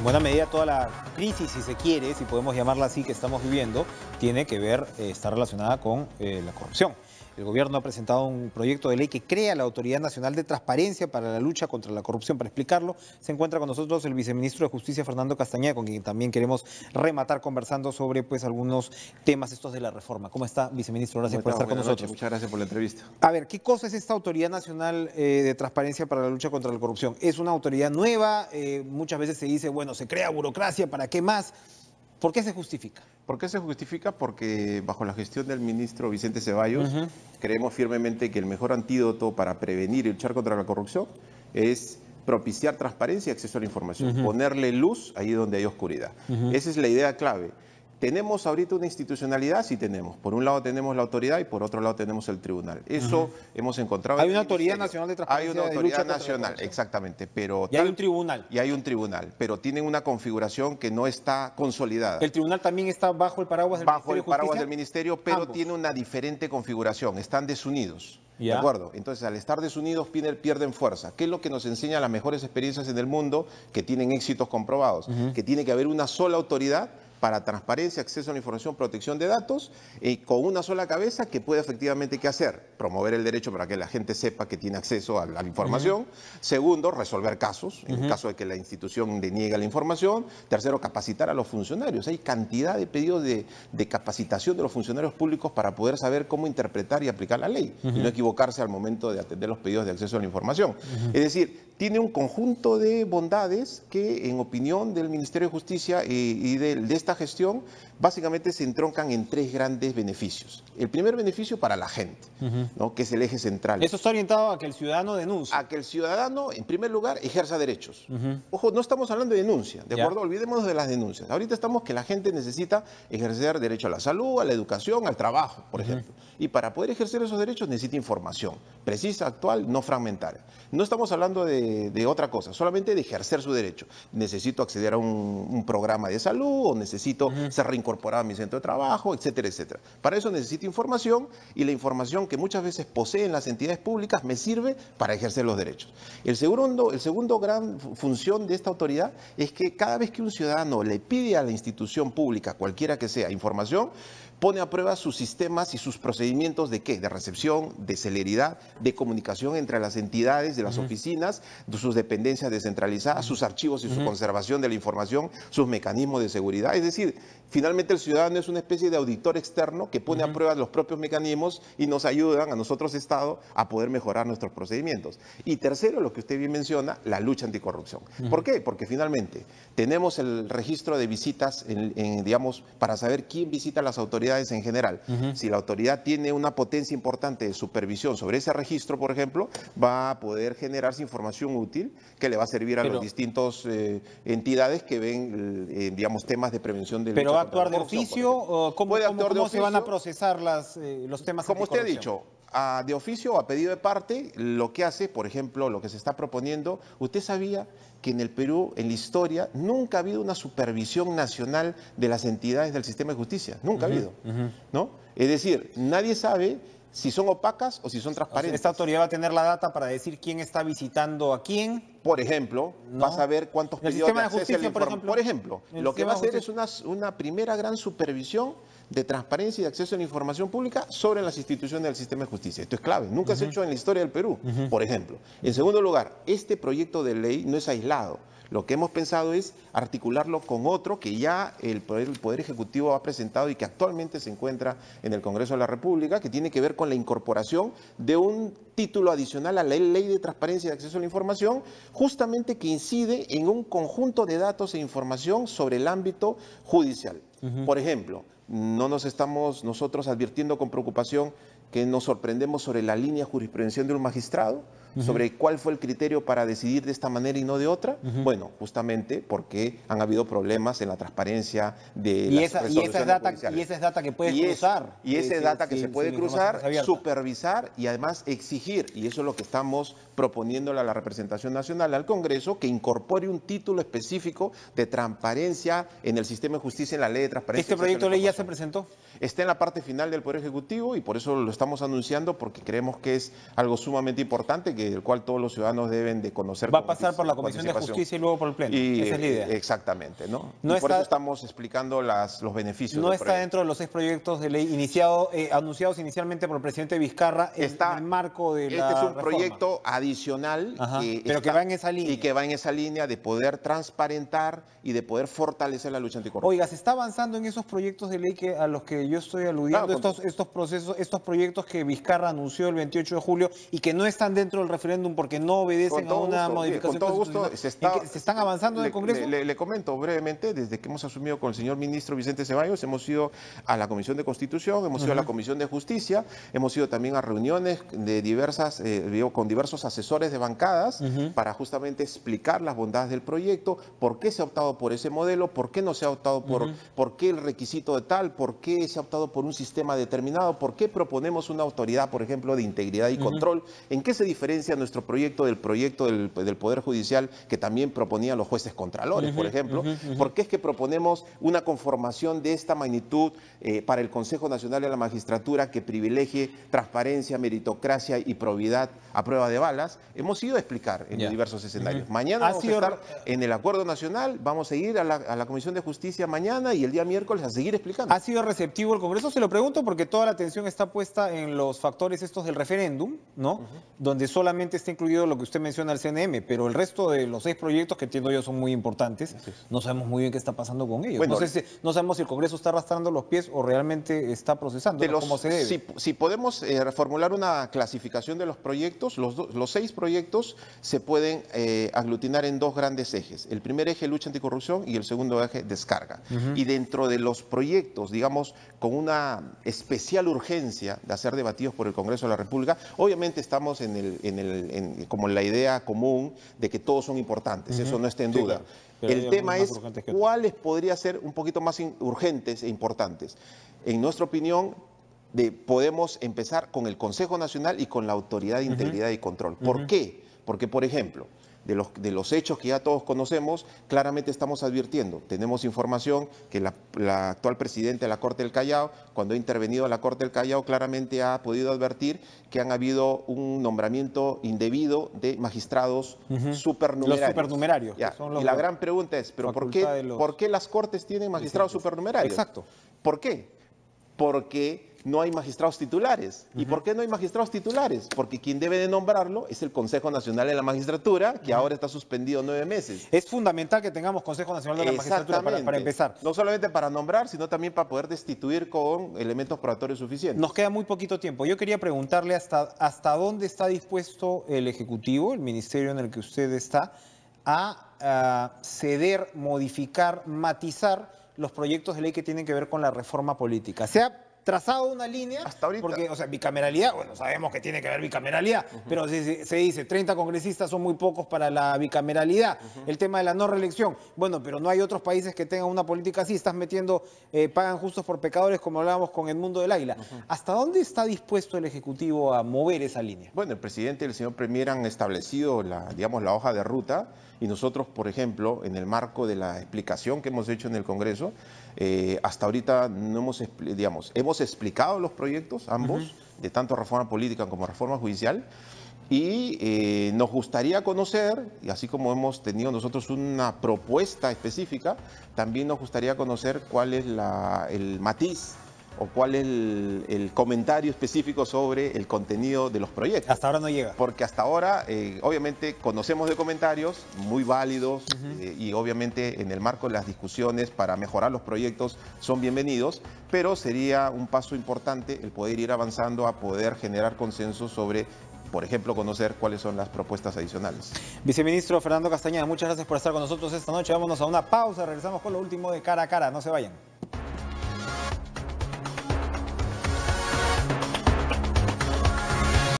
buena medida toda la crisis, si se quiere, si podemos llamarla así, que estamos viviendo, tiene que ver, está relacionada con la corrupción. El gobierno ha presentado un proyecto de ley que crea la Autoridad Nacional de Transparencia para la lucha contra la corrupción. Para explicarlo, se encuentra con nosotros el viceministro de Justicia, Fernando Castañeda, con quien también queremos rematar conversando sobre algunos temas estos de la reforma. ¿Cómo está, viceministro? Gracias por estar con nosotros. Muchas gracias por la entrevista. A ver, ¿qué cosa es esta Autoridad Nacional de Transparencia para la lucha contra la corrupción? ¿Es una autoridad nueva? Muchas veces se dice, bueno, se crea burocracia, ¿para qué más? ¿Por qué se justifica? ¿Por qué se justifica? Porque bajo la gestión del ministro Vicente Ceballos, creemos firmemente que el mejor antídoto para prevenir y luchar contra la corrupción es propiciar transparencia y acceso a la información, ponerle luz ahí donde hay oscuridad. Esa es la idea clave. ¿Tenemos ahorita una institucionalidad? Sí tenemos. Por un lado tenemos la autoridad y por otro lado tenemos el tribunal. Eso hemos encontrado. Hay una autoridad nacional de transparencia. Hay una autoridad nacional, exactamente. Pero y hay un tribunal. Y hay un tribunal, pero tienen una configuración que no está consolidada. El tribunal también está bajo el paraguas del Ministerio de Justicia. Bajo el paraguas del Ministerio, pero tiene una diferente configuración. Están desunidos. ¿De acuerdo? Entonces, al estar desunidos, pierden fuerza. ¿Qué es lo que nos enseña las mejores experiencias en el mundo que tienen éxitos comprobados? Que tiene que haber una sola autoridad para transparencia, acceso a la información, protección de datos, con una sola cabeza que puede efectivamente ¿qué hacer? Promover el derecho para que la gente sepa que tiene acceso a la información. Segundo, resolver casos, en el caso de que la institución deniegue la información. Tercero, capacitar a los funcionarios. Hay cantidad de pedidos de capacitación de los funcionarios públicos para poder saber cómo interpretar y aplicar la ley y no equivocarse al momento de atender los pedidos de acceso a la información. Es decir, tiene un conjunto de bondades que, en opinión del Ministerio de Justicia y de esta gestión, básicamente se entroncan en tres grandes beneficios. El primer beneficio para la gente, ¿no? Que es el eje central. Eso está orientado a que el ciudadano denuncie. A que el ciudadano, en primer lugar, ejerza derechos. Ojo, no estamos hablando de denuncia, ¿de acuerdo? Olvidémonos de las denuncias. Ahorita estamos que la gente necesita ejercer derecho a la salud, a la educación, al trabajo, por ejemplo. Y para poder ejercer esos derechos necesita información precisa, actual, no fragmentaria. No estamos hablando de otra cosa, solamente de ejercer su derecho. Necesito acceder a un programa de salud o necesito ser reincorporado a mi centro de trabajo, etcétera, etcétera. Para eso necesito información y la información que muchas veces poseen las entidades públicas me sirve para ejercer los derechos. El segundo gran función de esta autoridad es que cada vez que un ciudadano le pide a la institución pública, cualquiera que sea, información, pone a prueba sus sistemas y sus procedimientos de ¿qué? De recepción, de celeridad, de comunicación entre las entidades de las oficinas, de sus dependencias descentralizadas, sus archivos y su conservación de la información, sus mecanismos de seguridad. Es decir, finalmente el ciudadano es una especie de auditor externo que pone a prueba los propios mecanismos y nos ayudan a nosotros, Estado, a poder mejorar nuestros procedimientos. Y tercero, lo que usted bien menciona, la lucha anticorrupción. ¿Por qué? Porque finalmente tenemos el registro de visitas, digamos, para saber quién visita las autoridades en general. Si la autoridad tiene una potencia importante de supervisión sobre ese registro, por ejemplo, va a poder generarse información útil que le va a servir a los distintos entidades que ven, digamos, temas de prevención del ¿Pero va a actuar de oficio? ¿Cómo se van a procesar los temas como usted ha dicho? De oficio o a pedido de parte, lo que hace, por ejemplo, lo que se está proponiendo, usted sabía que en el Perú, en la historia, nunca ha habido una supervisión nacional de las entidades del sistema de justicia, nunca ha habido, ¿no? Es decir, nadie sabe si son opacas o si son transparentes. ¿Esta autoridad va a tener la data para decir quién está visitando a quién? Por ejemplo, va a saber cuántos pedidos de acceso a la información. Por ejemplo, lo que va a hacer es una primera gran supervisión de transparencia y de acceso a la información pública sobre las instituciones del sistema de justicia. Esto es clave, nunca se ha hecho en la historia del Perú, por ejemplo. En segundo lugar, este proyecto de ley no es aislado. Lo que hemos pensado es articularlo con otro que ya el Poder Ejecutivo ha presentado y que actualmente se encuentra en el Congreso de la República, que tiene que ver con la incorporación de un título adicional a la Ley de Transparencia y Acceso a la Información, justamente que incide en un conjunto de datos e información sobre el ámbito judicial. Por ejemplo, no nos estamos nosotros advirtiendo con preocupación que nos sorprendemos sobre la línea jurisprudencial de un magistrado, sobre cuál fue el criterio para decidir de esta manera y no de otra. Bueno, justamente porque han habido problemas en la transparencia de las resoluciones judiciales. Y esa es data que puedes cruzar. Y esa es data que se puede cruzar, supervisar y además exigir. Y eso es lo que estamos proponiéndole a la representación nacional, al Congreso, que incorpore un título específico de transparencia en el sistema de justicia, en la Ley de Transparencia. ¿Este proyecto de ley ya se presentó? Está en la parte final del Poder Ejecutivo y por eso lo estamos anunciando, porque creemos que es algo sumamente importante, que del cual todos los ciudadanos deben de conocer. Va a pasar por la Comisión de Justicia y luego por el Pleno. Esa es la idea. Exactamente, ¿no? Por eso estamos explicando los beneficios. No está dentro de los 6 proyectos de ley anunciados inicialmente por el presidente Vizcarra en el marco de la Este es un reforma. Proyecto adicional pero que va en esa línea. Y que va en esa línea de poder transparentar y de poder fortalecer la lucha anticorrupción. Oiga, ¿se está avanzando en esos proyectos de ley a los que yo estoy aludiendo? Claro, estos proyectos que Vizcarra anunció el 28 de julio y que no están dentro del referéndum porque no obedecen a una modificación constitucional. ¿Se están avanzando en el Congreso? Le comento brevemente, desde que hemos asumido con el señor ministro Vicente Ceballos, hemos ido a la Comisión de Constitución, hemos ido a la Comisión de Justicia, hemos ido también a reuniones de con diversos asesores de bancadas para justamente explicar las bondades del proyecto, por qué se ha optado por ese modelo, por qué no se ha optado por qué el requisito de tal, por qué se ha optado por un sistema determinado, por qué proponemos una autoridad, por ejemplo, de integridad y control, en qué se diferencia nuestro proyecto del Poder Judicial que también proponían los jueces contralores, por ejemplo, por qué es que proponemos una conformación de esta magnitud para el Consejo Nacional de la Magistratura que privilegie transparencia, meritocracia y probidad a prueba de balas. Hemos ido a explicar en diversos escenarios. Mañana vamos a estar en el Acuerdo Nacional, vamos a ir a la Comisión de Justicia mañana y el día miércoles a seguir explicando. ¿Ha sido receptivo el Congreso? Se lo pregunto porque toda la atención está puesta en los factores estos del referéndum, ¿no? Donde solamente está incluido lo que usted menciona al CNM, pero el resto de los 6 proyectos que entiendo yo son muy importantes, no sabemos muy bien qué está pasando con ellos. Bueno, no sabemos si el Congreso está arrastrando los pies o realmente está procesando como se debe. Si podemos reformular una clasificación de los proyectos, los 6 proyectos se pueden aglutinar en 2 grandes ejes. El primer eje, lucha anticorrupción, y el segundo eje, descarga. Y dentro de los proyectos, digamos, con una especial urgencia de ser debatidos por el Congreso de la República, obviamente estamos como en la idea común de que todos son importantes, eso no está en duda. Claro. El tema es cuáles podrían ser un poquito más urgentes e importantes. En nuestra opinión, podemos empezar con el Consejo Nacional y con la Autoridad de Integridad y Control. ¿Por qué? Porque, por ejemplo, de los hechos que ya todos conocemos, claramente estamos advirtiendo. Tenemos información que la actual presidenta de la Corte del Callao, cuando ha intervenido a la Corte del Callao, claramente ha podido advertir que han habido un nombramiento indebido de magistrados supernumerarios. Los supernumerarios. Y la gran pregunta es, ¿pero por qué las Cortes tienen magistrados supernumerarios? Exacto. ¿Por qué? Porque no hay magistrados titulares. ¿Y por qué no hay magistrados titulares? Porque quien debe de nombrarlo es el Consejo Nacional de la Magistratura, que ahora está suspendido 9 meses. Es fundamental que tengamos Consejo Nacional de la Magistratura para empezar. No solamente para nombrar, sino también para poder destituir con elementos probatorios suficientes. Nos queda muy poquito tiempo. Yo quería preguntarle hasta dónde está dispuesto el Ejecutivo, el ministerio en el que usted está, a ceder, modificar, matizar los proyectos de ley que tienen que ver con la reforma política. ¿Se ha trazado una línea? Hasta ahorita. Porque, o sea, bicameralidad, bueno, sabemos que tiene que haber bicameralidad, pero se dice 30 congresistas son muy pocos para la bicameralidad. El tema de la no reelección, bueno, pero no hay otros países que tengan una política así, estás metiendo, pagan justos por pecadores, como hablábamos con Edmundo del Águila. ¿Hasta dónde está dispuesto el Ejecutivo a mover esa línea? Bueno, el presidente y el señor Premier han establecido la hoja de ruta, y nosotros, por ejemplo, en el marco de la explicación que hemos hecho en el Congreso, hasta ahorita no hemos explicado los proyectos, ambos, de tanto reforma política como reforma judicial, y nos gustaría conocer, y así como hemos tenido nosotros una propuesta específica, también nos gustaría conocer cuál es el matiz o cuál es el comentario específico sobre el contenido de los proyectos. Hasta ahora no llega. Porque hasta ahora, obviamente, conocemos de comentarios muy válidos y obviamente en el marco de las discusiones para mejorar los proyectos son bienvenidos, pero sería un paso importante el poder ir avanzando a poder generar consenso sobre, por ejemplo, conocer cuáles son las propuestas adicionales. Viceministro Fernando Castañeda, muchas gracias por estar con nosotros esta noche. Vámonos a una pausa, regresamos con lo último de Cara a Cara, no se vayan.